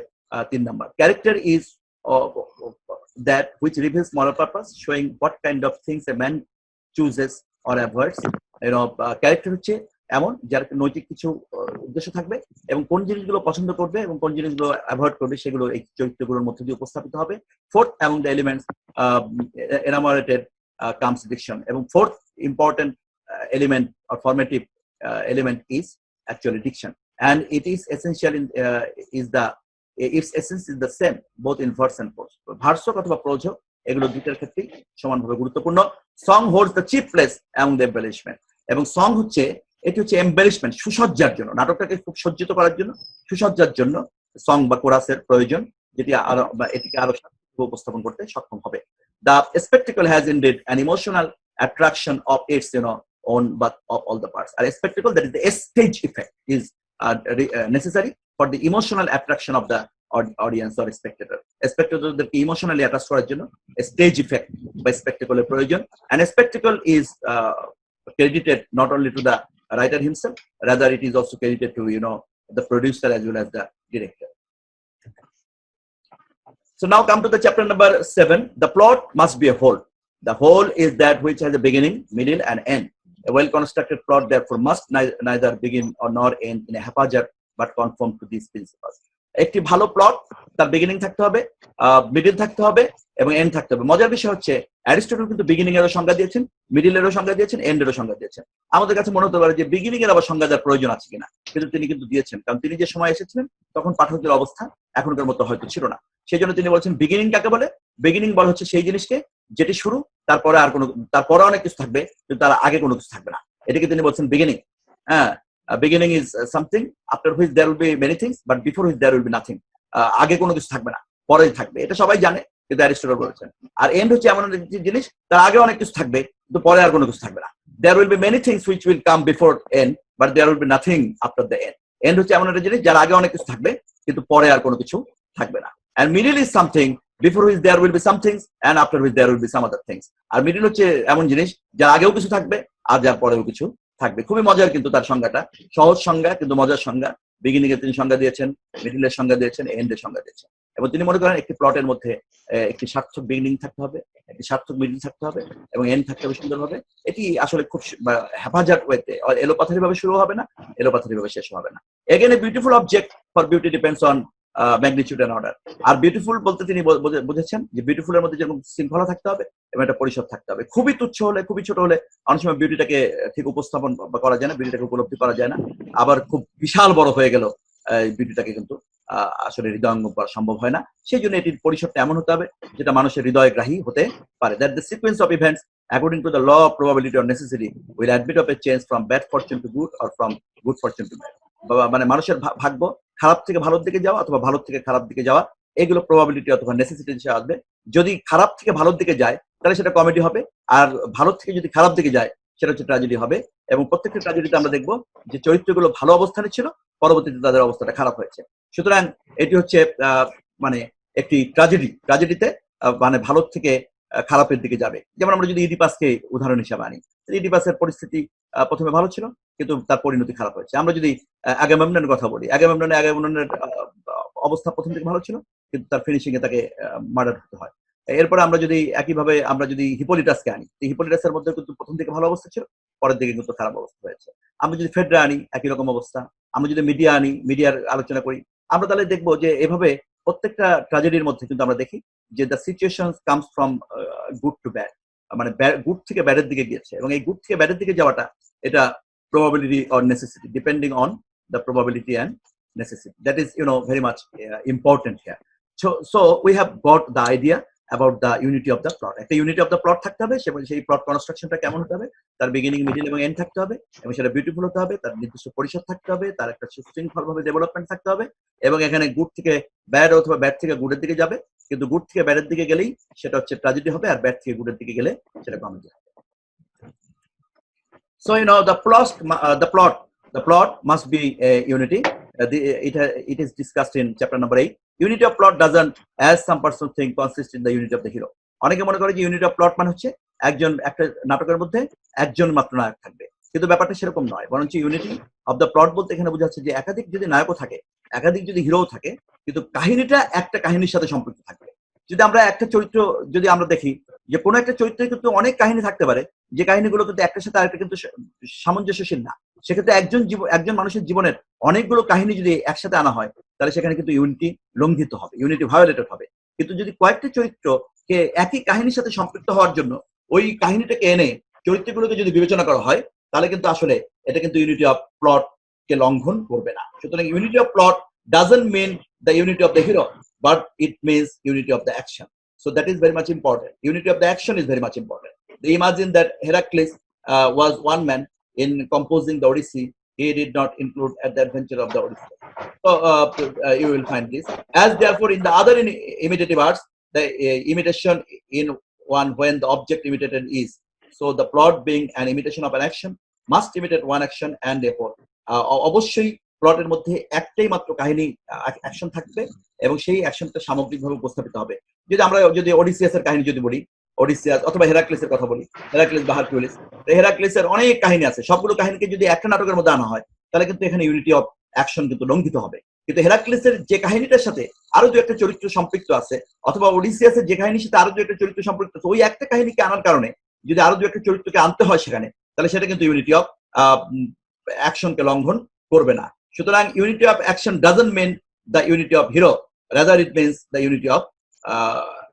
3 নম্বর। Character is that which reveals moral purpose, showing what kind of things a man chooses or avoids. Character হচ্ছে এমন যার নৈতিক কিছু উদ্দেশ্য থাকবে, এবং কোন জিনিসগুলো পছন্দ করবে এবং কোন জিনিসগুলো অ্যাভয়েড করবে সেগুলো এই চরিত্রগুলোর মধ্যে দিয়ে উপস্থাপিত হবে। Fourth, among the elements enumerated comes diction, এবং fourth important element or formative element is actually diction, and it is essential in its essence is the same both in verse and prose. Verse অথবা prose এগুলো দুইটার ক্ষেত্রেই সমানভাবে গুরুত্বপূর্ণ। Song holds the chief place among the embellishment, এবং song হচ্ছে এটি হচ্ছে এম্বেলিশমেন্ট, সুসজ্জার জন্য, নাটকটাকে খুব সজ্জিত করার জন্য, সুসজ্জার জন্য সং বা কোরাসের প্রয়োজন, যেটি আরো এটিকে আরো উপস্থাপন করতে সক্ষম হবে। The spectacle has indeed an emotional attraction of its own, but of all the parts. And a spectacle, that is the stage effect, is necessary for the emotional attraction of the audience or spectator. Spectatorদেরকে emotionally attach করার জন্য stage effect বা স্পেকটেকলের প্রয়োজন। And a spectacle is credited not only to the writer himself, rather it is also credited to the producer as well as the director. So now come to the chapter number 7. The plot must be a whole. The whole is that which has a beginning, middle and end. A well-constructed plot therefore must neither begin or nor end in a haphazard but conform to these principles. একটি ভালো plot তার beginning থাকতে হবে, middle থাকতে হবে এবং and থাকতে হবে। মজার বিষয় হচ্ছে অ্যারিস্টটল কিন্তু বিগিনিং এরও সংজ্ঞা দিয়েছেন, মিডলেরও সংজ্ঞা দিয়েছেন, এন্ডেরও সংজ্ঞা দিয়েছেন। আমাদের কাছে মনে হতে পারে যে বিগিনিং এর আবার সংজ্ঞা দেওয়ার প্রয়োজন আছে কিনা, কিন্তু তিনি কিন্তু দিয়েছেন, কারণ তিনি যে সময় এসেছিলেন তখন পাঠকদের অবস্থা এখনকার মতো হয়তো ছিল না। সেই জন্য তিনি বলছেন বিগিনিং কাকে বলে। বিগিনিং বলা হচ্ছে সেই জিনিসকে যেটি শুরু, তারপরে আর কোনো, তারপরে অনেক কিছু থাকবে কিন্তু তার আগে কোনো কিছু থাকবে না, এটাকে তিনি বলছেন বিগিনিং। হ্যাঁ, beginning is something after which there will be many things, but before which there will be nothing. আগে কোনো কিছু থাকবে না, পরেই থাকবে, এটা সবাই জানে, কিন্তু অ্যারিস্টটল বলেছেন। আর এন্ড হচ্ছে এমন একটা জিনিস তার আগে অনেক কিছু থাকবে কিন্তু পরে আর কোনো কিছু থাকবে না। There will be many things which will come before end, but there will be nothing after the end. End হচ্ছে এমন একটা জিনিস যার আগে অনেক কিছু থাকবে কিন্তু পরে আর কোনো কিছু থাকবে না। And middle is something before which there will be some things and after which there will be some other things. আর মিডল হচ্ছে এমন জিনিস যার আগেও কিছু থাকবে আর যার পরেও কিছু থাকবে। খুবই মজার কিন্তু তার সংজ্ঞাটা, সহজ সংজ্ঞা কিন্তু মজার সংজ্ঞা। বিগিনিং এর তিনি সংজ্ঞা দিয়েছেন, মিডলের সংজ্ঞা দিয়েছেন, এন্ডের সংজ্ঞা দিয়েছেন, এবং তিনি মনে করেন একটি প্লটের মধ্যে একটি সার্থক বিগিনিং থাকতে হবে, একটি সার্থক মিডল থাকতে হবে এবং এন্ড থাকতে হবে সুন্দরভাবে। এটি আসলে খুব হ্যাপাজার্ড ওয়েতে, এলোপাথারি ভাবে শুরু হবে না, এলোপাথারি ভাবে শেষ হবে না। Again a beautiful object for beauty depends on magnitude and order. আর বিউটিফুল বলতে তিনি বুঝেছেন যে বিউটিফুলের মধ্যে যেরকম শৃঙ্খলা থাকতে হবে এবং একটা পরিষদ থাকতে হবে। খুবই তুচ্ছ হলে, খুবই ছোট হলে অনেক সময় বিউটিটাকে ঠিক উপস্থাপন করা যায় না, বিউটিটাকে উপলব্ধি করা যায় না। আবার খুব বিশাল বড় হয়ে গেল বিউটিটাকে কিন্তু আসলে হৃদয়ঙ্গম করা সম্ভব হয় না। সেই জন্য এটির পরিসরটা এমন হতে হবে যেটা মানুষের হৃদয়গ্রাহী হতে পারে। That the sequence of events according to the law of probability or necessity will admit of a change from bad fortune to good or from good fortune to bad. মানে মানুষের ভাগ্য খারাপ থেকে ভালোর দিকে যাওয়া অথবা ভালো থেকে খারাপ দিকে যাওয়া, এগুলো প্রবাবিলিটি অথবা নেসেসিটি হিসেবে আসবে। যদি খারাপ থেকে ভালোর দিকে যায় তাহলে সেটা কমেডি হবে, আর ভালো থেকে যদি খারাপ দিকে যায় সেটা হচ্ছে ট্র্যাজেডি হবে। এবং প্রত্যেকটা ট্র্যাজেডিতে আমরা দেখবো যে চরিত্রগুলো ভালো অবস্থানে ছিল, পরবর্তীতে তাদের অবস্থাটা খারাপ হয়েছে। সুতরাং এটি হচ্ছে মানে একটি ট্র্যাজেডিতে মানে ভালো থেকে খারাপের দিকে যাবে। যেমন আমরা যদি ইডিপাসকে উদাহরণ হিসাবে আনি, ইডিপাসের পরিস্থিতি প্রথমে ভালো ছিল কিন্তু তার পরিণতি খারাপ হয়েছে। আমরা যদি আগামেমননের কথা বলি, আগামেমননের অবস্থা প্রথম থেকে ভালো ছিল কিন্তু তার ফিনিশিং এ তাকে মার্ডার হতে হয়। এরপরে আমরা যদি একইভাবে আমরা যদি হিপোলিটাসকে আনি, হিপোলিটাসের মধ্যে কিন্তু প্রথম দিকে ভালো অবস্থা ছিল, পরের দিকে কিন্তু খারাপ অবস্থা হয়েছে। আমরা যদি ফেডরা আনি, একই রকম অবস্থা। আমরা যদি মিডিয়া আনি, মিডিয়ার আলোচনা করি, আমরা তাহলে দেখবো যে এভাবে প্রত্যেকটা ট্র্যাজেডির মধ্যে কিন্তু আমরা দেখি যে the situation comes from good to bad, মানে গুড থেকে ব্যাডের দিকে গিয়েছে। এবং এই গুড থেকে ব্যাডের দিকে যাওয়াটা এটা probability or necessity, depending on the probability and necessity. That is, very much important here. So we have got the idea about the unity of the plot. একটা unity of the plot থাকতে হবে, সেই plot constructionটা কেমন হতে হবে, তার beginning, middle এবং end থাকতে হবে, এবং সেটা বিউটিফুল হতে হবে, তার নির্দিষ্ট পরিসর থাকতে হবে, তার একটা সুশৃঙ্খলভাবে ডেভেলপমেন্ট থাকতে হবে, এবং এখানে গুড থেকে ব্যাড অথবা ব্যাড থেকে গুডের দিকে যাবে। কিন্তু গুড থেকে ব্যাডের দিকে গেলেই সেটা হচ্ছে ট্র্যাজেডি হবে, আর ব্যাড থেকে গুডের দিকে গেলে সেটা কমেডি হবে। So the plot must be a unity. It is discussed in chapter number 8. Unity of plot doesn't, as some person think, consist in the unity of the hero. অনেকে মনে করে যে ইউনিটি অফ প্লট মানে হচ্ছে একটা নাটকের মধ্যে একজন মাত্র নায়ক থাকবে, কিন্তু ব্যাপারটা সেরকম নয়। বরঞ্চ ইউনিটি অফ দ্য প্লট বলতে এখানে বোঝাচ্ছে যে একাধিক যদি নায়কও থাকে, একাধিক যদি হিরোও থাকে, কিন্তু কাহিনীটা একটা কাহিনীর সাথে সম্পৃক্ত থাকবে। যদি আমরা একটা চরিত্র যদি আমরা দেখি যে কোনো একটা চরিত্রে কিন্তু অনেক কাহিনী থাকতে পারে, যে কাহিনীগুলো কিন্তু একটার সাথে আরেকটা কিন্তু সামঞ্জস্যশীল না, সেক্ষেত্রে একজন মানুষের জীবনের অনেকগুলো কাহিনী যদি একসাথে আনা হয় তাহলে সেখানে কিন্তু ইউনিটি লঙ্ঘিত হবে, ইউনিটি ভায়োলেটেড হবে। কিন্তু যদি কয়েকটি চরিত্রকে একই কাহিনীর সাথে সম্পৃক্ত হওয়ার জন্য ওই কাহিনীটাকে এনে চরিত্রগুলোকে যদি বিবেচনা করা হয় তাহলে কিন্তু আসলে এটা কিন্তু ইউনিটি অফ প্লট কে লঙ্ঘন করবে না। সুতরাং unity of plot doesn't mean the unity of the hero, but it means unity of the action. So that is very much important. Unity of the action is very much important. Imagine that Heracles was one man in composing the Odyssey. He did not include at the adventure of the Odyssey. So you will find this. As therefore in the other imitative arts, the imitation in one when the object imitated is. So the plot being an imitation of an action must imitate one action, and therefore অবশ্যই প্লটের মধ্যে একটাই মাত্র কাহিনী action থাকবে এবং সেই অ্যাকশনটা সামগ্রিকভাবে উপস্থাপিত হবে। আমরা যদি ওডিসিয়াসের কাহিনী যদি বলি, ওডিসিয়াস অথবা হেরাক্লিসের কথা বলি, হেরাক্লিস বা হারকিউলিস, হেরাক্লিসের অনেক কাহিনী আছে, সবগুলো কাহিনীকে যদি একটা নাটকের মধ্যে আনা হয় তাহলে কিন্তু এখানে ইউনিটি অফ অ্যাকশন কিন্তু লঙ্ঘিত হবে। কিন্তু হেরাক্লিসের যে কাহিনীটার সাথে আরো দু একটা চরিত্র সম্পৃক্ত আছে, অথবা ওডিসিয়াসের যে কাহিনীর সাথে আরো দু একটা চরিত্র সম্পৃক্ত আছে, ওই একটা কাহিনীকে আনার কারণে যদি আরো দু একটা চরিত্রকে আনতে হয় সেখানে, তাহলে সেটা কিন্তু ইউনিটি অফ অ্যাকশনকে লঙ্ঘন করবে না। সুতরাং unity of action doesn't mean the unity of hero, rather it means the unity of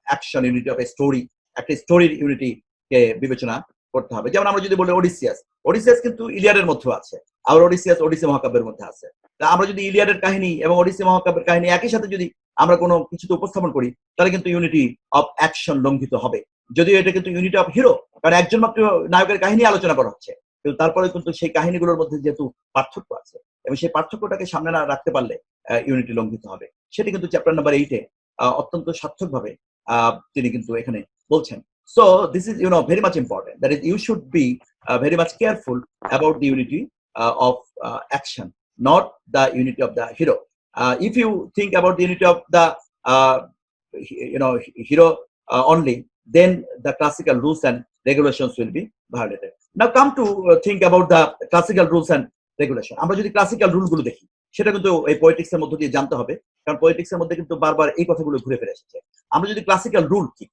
action, unity of a story. একটা স্টোরির ইউনিটি কে বিবেচনা করতে হবে। যেমন আমরা যদি বলি ওডিসিয়াস কিন্তু ইলিয়াডের মধ্যে আছে, আবার ওডিসিয়াস ওডিসি মহাকাব্যের মধ্যে আছে। তা আমরা যদি ইলিয়াডের কাহিনী এবং ওডিসি মহাকাব্যের কাহিনী একই সাথে যদি আমরা কোনো কিছুতে উপস্থাপন করি তাহলে কিন্তু ইউনিটি অফ অ্যাকশন লঙ্ঘিত হবে, যদিও এটা কিন্তু ইউনিটি অফ হিরো, কারণ একজন মাত্র নায়কের কাহিনী আলোচনা করা হচ্ছে, কিন্তু তারপরে কিন্তু সেই কাহিনীগুলোর মধ্যে যেহেতু পার্থক্য আছে এবং সেই পার্থক্যটাকে সামনে না রাখতে পারলে ইউনিটি লঙ্ঘিত হবে। সেটি কিন্তু চ্যাপ্টার নাম্বার 8-এ অত্যন্ত সার্থকভাবে তিনি কিন্তু এখানে বলছেন। So this is very much important, that is you should be very much careful about the unity of action, not the unity of the hero. If you think about the unity of the hero only, then the classical rules and regulations will be violated. Now come to think about the classical rules and regulation. আমরা যদি classical rule গুলো দেখি সেটা কিন্তু এই Poetics এর মধ্যে দিয়ে জানতে হবে, কারণ পোয়েটিক্স এর মধ্যে কিন্তু বারবার এই কথাগুলো ঘুরে ফিরে এসেছে। আমরা যদি ক্লাসিক্যাল রুল কি,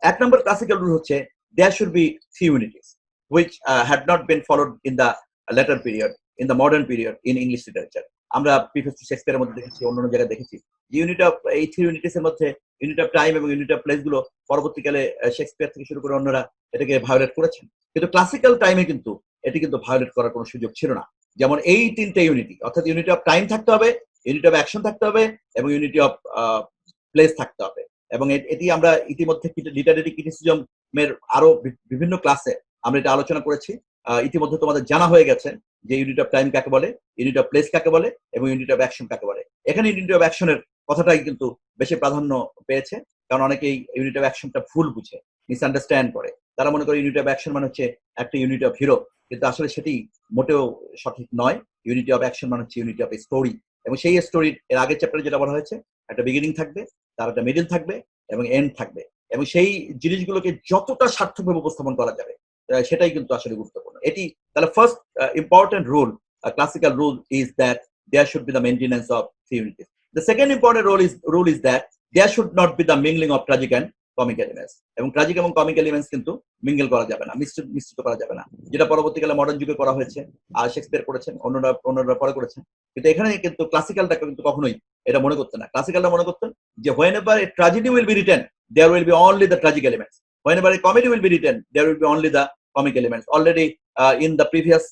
এক নম্বর ক্লাসিক্যাল রুল হচ্ছে there should be three unities which had not been followed in the later period, in the modern period in English literature. আমরা প্রিফেস টু শেক্সপিয়ারের মধ্যে দেখেছি, অন্যান্য জায়গায় দেখেছি যে ইউনিট অফ এই থ্রি ইউনিটিস এর মধ্যে ইউনিট অফ টাইম এবং ইউনিট অফ প্লেস গুলো পরবর্তীকালে শেক্সপিয়ার থেকে শুরু করে অন্যরা এটাকে ভায়োলেট করেছেন, কিন্তু ক্লাসিক্যাল টাইমে কিন্তু এটি কিন্তু ভায়োলেট করার কোনো সুযোগ ছিল না। যেমন এই তিনটে ইউনিটি, অর্থাৎ ইউনিটি অফ টাইম থাকতে হবে, ইউনিটি অফ অ্যাকশন থাকতে হবে এবং ইউনিটি অফ প্লেস থাকতে হবে। এবং এটি আমরা ইতিমধ্যে লিটারেরি ক্রিটিসিজমের আরো বিভিন্ন ক্লাসে আমরা এটা আলোচনা করেছি। ইতিমধ্যে তোমাদের জানা হয়ে গেছে যে ইউনিট অফ টাইম কাকে বলে, ইউনিট অফ প্লেস কাকে বলে এবং ইউনিট অফ অ্যাকশন কাকে বলে। এখানে ইউনিট অফ অ্যাকশনের কথাটাই কিন্তু বেশি প্রাধান্য পেয়েছে, কারণ অনেকেই ইউনিট অফ অ্যাকশনটা ভুল বুঝে, মিসআন্ডারস্ট্যান্ড করে। তারা মনে করে ইউনিট অফ অ্যাকশন মানে হচ্ছে একটা ইউনিট অফ হিরো, কিন্তু আসলে সেটি মোটেও সঠিক নয়। ইউনিটি অফ অ্যাকশন মানে হচ্ছে ইউনিটি অফ স্টোরি, এবং সেই স্টোরির এর আগের চ্যাপ্টারে যেটা বলা হয়েছে, একটা বিগিনিং থাকবে, তার একটা মিডল থাকবে এবং এন্ড থাকবে, এবং সেই জিনিসগুলোকে যতটা সার্থকভাবে উপস্থাপন করা যাবে সেটাই কিন্তু আসলে গুরুত্বপূর্ণ। এটি তাহলে first important rule, classical rule is that there should be the maintenance of three unities. The second important rule is that there should not be the mingling of tragic and comic elements. এবং tragic এবং comic elements কিন্তু mingle করা যাবে না, মিশ্রিত করা যাবে না, যেটা পরবর্তীকালে মডার্ন যুগে করা হয়েছে, আর শেক্সপিয়ার করেছেন, অন্যরা পরে করেছেন। কিন্তু এখানে কিন্তু ক্লাসিক্যালটা কিন্তু কখনোই এটা মনে করতেন না। ক্লাসিক্যালটা মনে করতেন যে whenever a tragedy will be written, there will be only the tragic elements. Whenever a comedy will be written, there will be only the comic elements. Already in the previous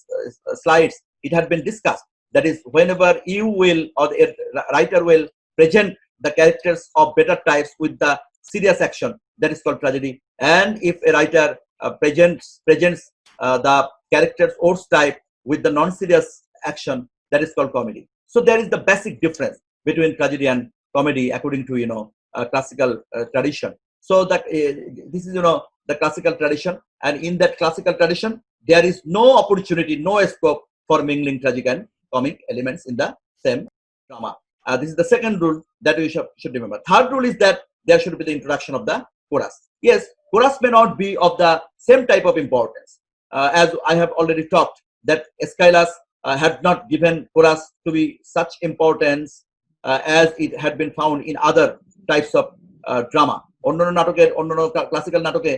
slides, it had been discussed. That is, whenever you will or the writer will present the characters of better types with the serious action, that is called tragedy. And if a writer presents the characters worse type with the non-serious action, that is called comedy. So there is the basic difference between tragedy and comedy according to classical tradition. So that this is the classical tradition, and in that classical tradition there is no opportunity, no scope for mingling tragic and comic elements in the same drama. This is the second rule that we should remember. Third rule is that there should be the introduction of the chorus. Yes, chorus may not be of the same type of importance. As I have already talked, that Aeschylus had not given chorus to be such importance as it had been found in other types of drama. অন্যান্য নাটকের, অন্যান্য classical নাটকে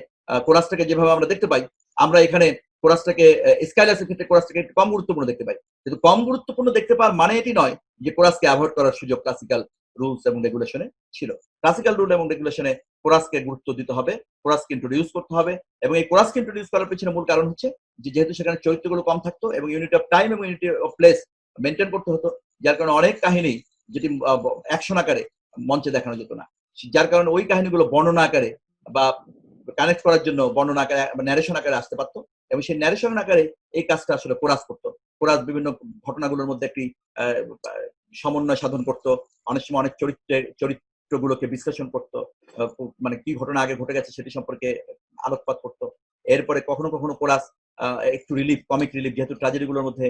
কোরাসটাকে যেভাবে আমরা দেখতে পাই, আমরা এখানে কোরাসটাকে স্কাইলাসের ক্ষেত্রে কোরাসটাকে একটু কম গুরুত্বপূর্ণ দেখতে পাই। কিন্তু কম গুরুত্বপূর্ণ দেখতে পাওয়ার মানে এটি নয় যে কোরাসকে অ্যাভয়েড করার সুযোগ ক্লাসিক্যাল রুলস এবং রেগুলেশনে ছিল। ক্লাসিক্যাল রুল এবং রেগুলেশনে কোরাসকে গুরুত্ব দিতে হবে, কোরাসকে ইন্ট্রোডিউস করতে হবে, এবং এই কোরাসকে ইন্ট্রোডিউস করার পিছনে মূল কারণ হচ্ছে যে যেহেতু সেখানে চরিত্রগুলো কম থাকতো এবং ইউনিট অফ টাইম এবং ইউনিট অফ প্লেস মেনটেন করতে হতো, যার কারণে অনেক কাহিনী যেটি অ্যাকশন আকারে মঞ্চে দেখানো যেত না, যার কারণে ওই কাহিনীগুলো বর্ণনা আকারে বা কানেক্ট করার জন্য বর্ণনা আকারে, ন্যারেশন আকারে আসতে পারতো, এবং সেই ন্যারেশন আকারে এই কাজটা আসলে কোরাস করতো। কোরাস বিভিন্ন ঘটনাগুলোর মধ্যে একটি সমন্বয় সাধন করতো, অনেক সময় অনেক চরিত্রগুলোকে বিশ্লেষণ করতো, মানে কি ঘটনা আগে ঘটে গেছে সেটি সম্পর্কে আলোকপাত করতো। এরপরে কখনো কখনো কোরাস একটু রিলিফ, কমিক রিলিফ, যেহেতু ট্র্যাজেডিগুলোর মধ্যে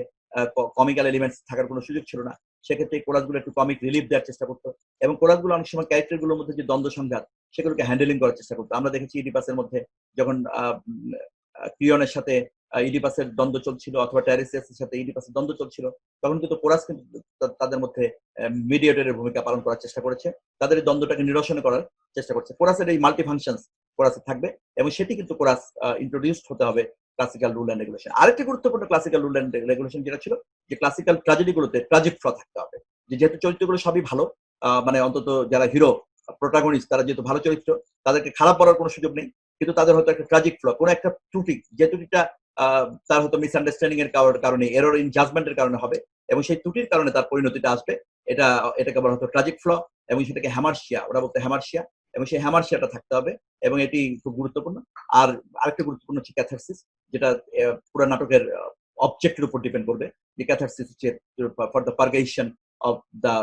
কমিক্যাল এলিমেন্টস থাকার কোনো সুযোগ ছিল না, সেক্ষেত্রে কোরাসগুলো একটু কমিক রিলিফ দেওয়ার চেষ্টা করতো, এবং কোরাসগুলো অনেক সময় ক্যারেক্টারগুলোর মধ্যে যে দ্বন্দ্ব সংঘাত সেগুলোকে হ্যান্ডেলিং করার চেষ্টা করতো। আমরা দেখেছি ইডিপাসের মধ্যে যখন ক্রিয়নের সাথে ইডিপাসের দ্বন্দ্ব চলছিল, অথবা ট্যারিসিয়াসের সাথে ইডিপাসের দ্বন্দ্ব চলছিল, তখন কিন্তু কোরাস কিন্তু তাদের মধ্যে মিডিয়েটরের ভূমিকা পালন করার চেষ্টা করেছে, তাদের এই দ্বন্দ্বটাকে নিরসন করার চেষ্টা করছে। কোরাসের এই মাল্টি ফাংশনস কোরাসে থাকবে, এবং সেটি কিন্তু কোরাস ইন্ট্রোডিউসড হতে হবে ক্লাসিক্যাল রুল অ্যান্ড রেগুলেশন। আরেকটি গুরুত্বপূর্ণ ক্লাসিক্যাল রুল অ্যান্ড রেগুলেশন যেটা ছিল, যে ক্লাসিক্যাল ট্র্যাজেডিগুলোতে ট্রাজিক ফ্ল থাকতে হবে, যে যেহেতু চরিত্রগুলো সবই ভালো, মানে অন্তত যারা হিরো প্রোটাগনিস্ট তারা যেহেতু ভালো চরিত্র, তাদেরকে খারাপ বলার কোনো সুযোগ নেই, কিন্তু তাদের হয়তো একটা ট্রাজিক ফ্ল, কোনো একটা ত্রুটি, যে ত্রুটিটা তার হয়তো মিসআন্ডারস্ট্যান্ডিং এর কারণে, এরর ইন জাজমেন্টের কারণে হবে, এবং সেই ত্রুটির কারণে তার পরিণতিটা আসবে, এটাকে বলা হতো ট্রাজিক ফ্ল, এবং সেটাকে হ্যামারশিয়া, ওরা বলতো হ্যামারশিয়া, এবং সেই হ্যামারশিয়াটা থাকতে হবে, এবং এটি খুব গুরুত্বপূর্ণ। আর আরেকটা গুরুত্বপূর্ণ হচ্ছে ক্যাথারসিস, যেটা পুরো নাটকের অবজেক্টের উপর ডিপেন্ড করবে। যে ক্যাথারসিস হচ্ছে for the purgation of the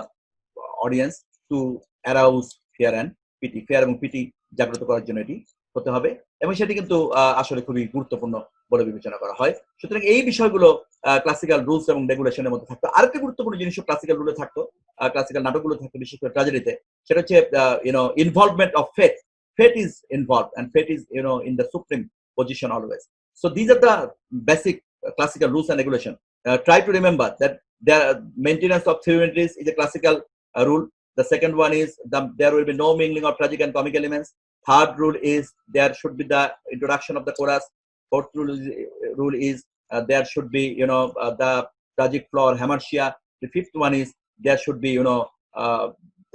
audience to arouse fear and pity, fear এবং পিটি জাগ্রত করার জন্য এটি হতে হবে, এবং সেটি কিন্তু আসলে খুবই গুরুত্বপূর্ণ বলে বিবেচনা করা হয়। সুতরাং এই বিষয়গুলো ক্লাসিক্যাল রুলস এবং রেগুলেশনের মধ্যে থাকতো। আরেকটি গুরুত্বপূর্ণ জিনিসও ক্লাসিক্যাল রুলে থাকতো, ক্লাসিক্যাল নাটকগুলো থাকতো, বিশেষ করে ট্র্যাজেডিতে, সেটা হচ্ছে involvement of fate. Fate is involved, and fate is in the supreme position always. So these are the basic classical rules and regulation. Try to remember that the maintenance of three unities is a classical rule. The second one is there will be no mingling of tragic and comic elements. Third rule is there should be the introduction of the chorus. Fourth rule is there should be the tragic flaw or hamartia. The fifth one is there should be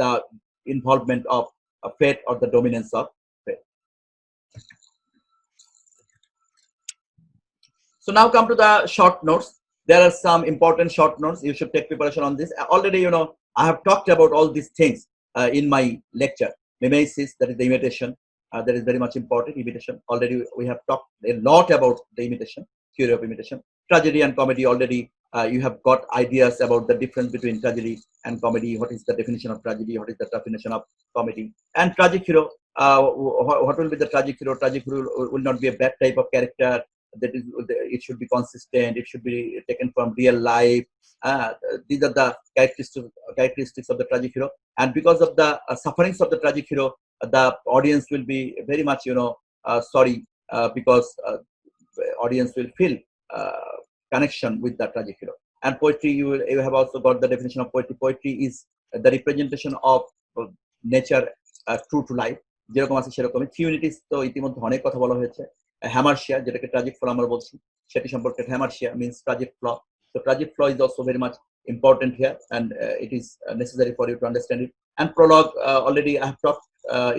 the involvement of fate or the dominance of fate. So now come to the short notes. There are some important short notes. You should take preparation on this. Already I have talked about all these things in my lecture. Mimesis, that is the imitation, that is very much important. Imitation. Already we have talked a lot about the imitation, theory of imitation. Tragedy and comedy, already you have got ideas about the difference between tragedy and comedy. What is the definition of tragedy? What is the definition of comedy? And tragic hero, what will be the tragic hero? Tragic hero will not be a bad type of character. That is, it should be consistent. It should be taken from real life. These are the characteristics of the tragic hero. And because of the sufferings of the tragic hero, the audience will be very much, sorry, because audience will feel connection with the tragic hero. And poetry, you have also got the definition of poetry. Poetry is the representation of nature true to life. যেরকম আছে সেরকমই। থিওরিটিস তো ইতিমধ্যে অনেক কথা বলা হয়েছে। হ্যামারশিয়া, যেটাকে ট্রাজিক ফ্ল আমরা বলছি, সেটি সম্পর্কে hamartia means tragic flaw. So tragic flaw is also very much important here, and it is necessary for you to understand it. And prologue, already I have talked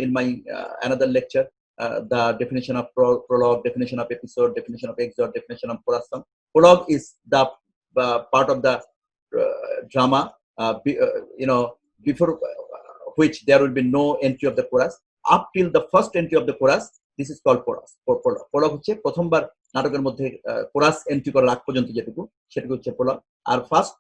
in my another lecture, the definition of prologue, definition of episode, definition of excerpt, definition of chorus song. Prologue is the part of the drama, before which there will be no entry of the chorus. Up till the first entry of the chorus, this is called chorus. Prologue হচ্ছে প্রথমবার নাটকের মধ্যে chorus entry করার আগ পর্যন্ত যেটুকু, সেটুকু হচ্ছে প্রলগ। আর first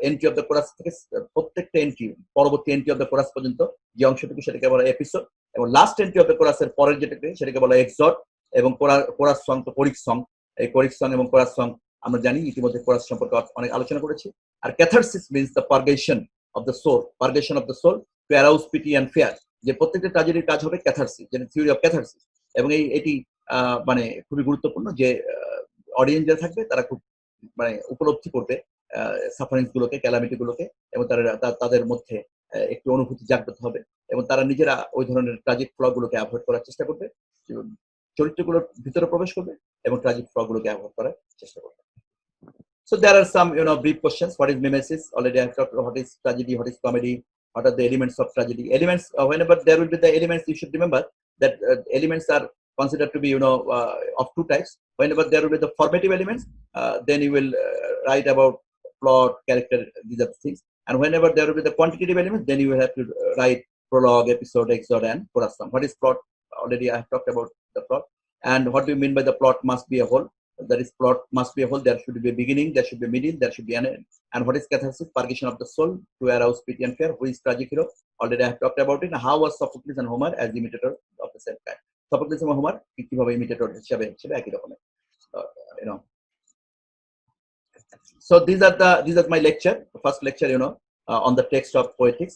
entry of the chorus থেকে প্রত্যেকটা এন্ট্রি, পরবর্তী এন্ট্রি অফ দ্য কোরাস পর্যন্ত যে অংশটুকু, সেটাকে বলা এপিসোড। এবং লাস্ট এন্ট্রি অফ দ্য কোরাসের পরের যেটাকে, সেটাকে বলা এক্সর্ট। এবং কোরাস সং তো কোরিক সং। এই কোরিক সং এবং কোরাস সং আমরা জানি, ইতিমধ্যে কোরাস সম্পর্কে অনেক আলোচনা করেছি। আর catharsis means the purgation of the soul, purgation of the soul to arouse pity and fear. যে প্রত্যেকটা ট্র্যাজেডির কাজ হবে ক্যাথারসিস, যেটা থিওরি অফ ক্যাথারসিস। এবং এটি মানে খুবই গুরুত্বপূর্ণ যে অডিয়েন্স যারা থাকবে তারা খুব মানে উপলব্ধি করবে সাফারিংস গুলোকে, ক্যালামিটি গুলোকে, এবং তাদের মধ্যে একটি অনুভূতি জাগ্রত হবে, এবং তারা নিজেরা ওই ধরনের ট্রাজিক ফ্ল গুলোকে অ্যাভয়েড করার চেষ্টা করবে, চরিত্রগুলোর ভিতরে প্রবেশ করবে এবং ট্রাজিক ফ্ল গুলোকে অ্যাভয়েড করার চেষ্টা করবে। So there are some brief questions. What is mimesis? Already I have talked about what is tragedy, what is comedy, what are the elements of tragedy. Elements, whenever there will be the elements, you should remember that elements are considered to be of two types. Whenever there will be the formative elements, then you will write about plot, character, these are the things. And whenever there will be the quantitative elements, then you will have to write prologue, episode, excerpt, and chorus song. What is plot? Already I have talked about the plot. And what do you mean by the plot must be a whole? That is, plot must be a whole. There should be a beginning, there should be a middle, there should be an end. And what is catharsis? Purgation of the soul to arouse pity and fear. Who is tragic hero? Already I have talked about it. How was Sophocles and Homer as imitators of the same kind? Sophocles and Homer কিভাবে imitator হিসেবে একই রকমের, So these are my lecture, first lecture, on the text of poetics.